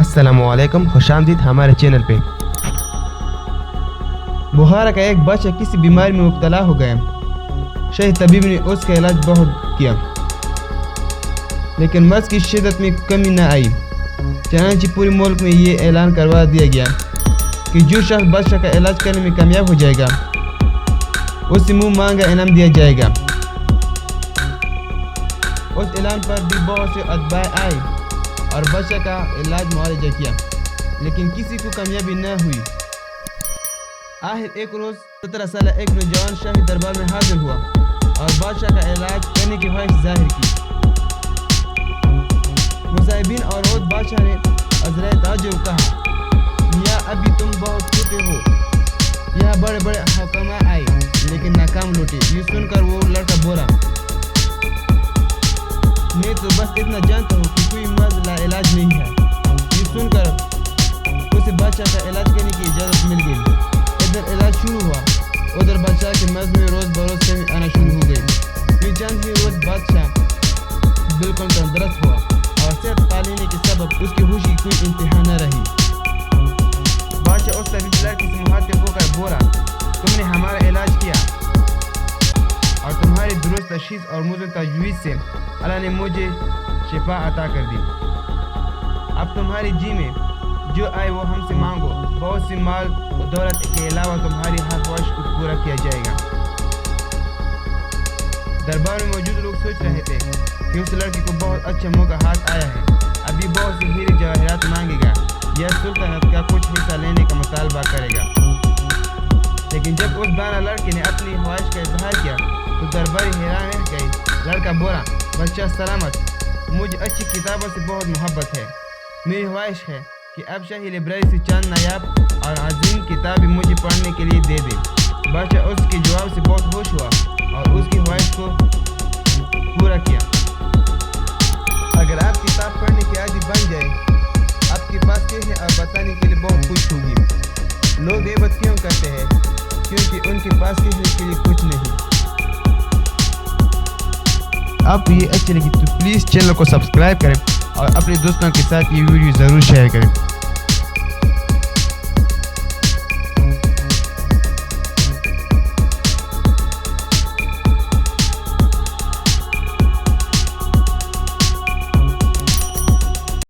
अस्सलाम वालेकुम, खुश आमदीद हमारे चैनल पे। बुखार का एक बच्चा किसी बीमारी में मुब्तला हो गया। शहर तबीब ने उसका इलाज बहुत किया, लेकिन मर्ज की शिद्दत में कमी न आई। चनांचे पूरे मुल्क में ये ऐलान करवा दिया गया कि जो शख्स बच्चा का इलाज करने में कामयाब हो जाएगा उसे मुँह मांगा इनाम दिया जाएगा। उस ऐलान पर भी बहुत से अतबा आए और बच्चा का इलाज मुआवजा किया, लेकिन किसी को कामयाबी न हुई। आखिर एक रोज़ 17 साल एक नौजवान शाही दरबार में हाजिर हुआ और बादशाह का इलाज करने की ख्वाहिश जाहिर की। मुसाहिबीन और रोज बादशाह ने हज़रत ताजुब कहा, मियाँ अभी तुम बहुत छोटे हो। यहाँ बड़े बड़े हुक्मा आए लेकिन नाकाम लौटे। ये सुनकर वो लड़का बोला, मैं तो बस इतना जानता हूँ कि कोई मर्ज ला इलाज नहीं है। ये सुनकर उसे बादशाह का इलाज करने की इजाज़त मिल गई। इधर इलाज शुरू हुआ, उधर बादशाह के मर्ज में रोज़ बरोज़ कमी आना शुरू हो गई। ये चंद ही रोज़ बादशाह बिल्कुल तंदुरुस्त हुआ और सेहत पा लेने के सबब उसकी होश की कोई इंतहा न रही। बादशाह उस तबीब लड़के से मुखातिब होकर बोला, तुमने हमारा इलाज किया और तुम्हारी दुरुस्त तशखीस और मुज़्ज़ तजवीज़ से अल्लाह ने मुझे शिफा अता कर दी। अब तुम्हारी जी में जो आए वो हमसे मांगो। बहुत सी माल और दौलत के अलावा तुम्हारी हर ख्वाहिश को पूरा किया जाएगा। दरबार में मौजूद लोग सोच रहे थे कि उस लड़के को बहुत अच्छा मौका हाथ आया है। अभी बहुत से हीरे जवाहरात मांगेगा या सुल्तानत का कुछ हिस्सा लेने का मुतालबा करेगा। लेकिन जब उस दाना लड़के ने अपनी ख्वाहिश का इजहार किया तो दरबारी हैरान रह गए। लड़का बोला, बच्चा सलामत, मुझे अच्छी किताबों से बहुत मोहब्बत है। मेरी ख्वाहिश है कि अब शाही लाइब्रेरी से चंद नायाब और अजीम किताबें मुझे पढ़ने के लिए दे दे। बादशाह उसके जवाब से बहुत खुश हुआ और उसकी ख्वाहिश को पूरा किया। अगर आप किताब पढ़ने के आदी बन जाए, आपके पास क्या है और बताने के लिए बहुत कुछ होगी। लोग गीबत क्यों करते हैं? क्योंकि उनके पास कहने के लिए कुछ नहीं। आपको ये अच्छी लगी तो प्लीज़ चैनल को सब्सक्राइब करें और अपने दोस्तों के साथ ये वीडियो ज़रूर शेयर करें।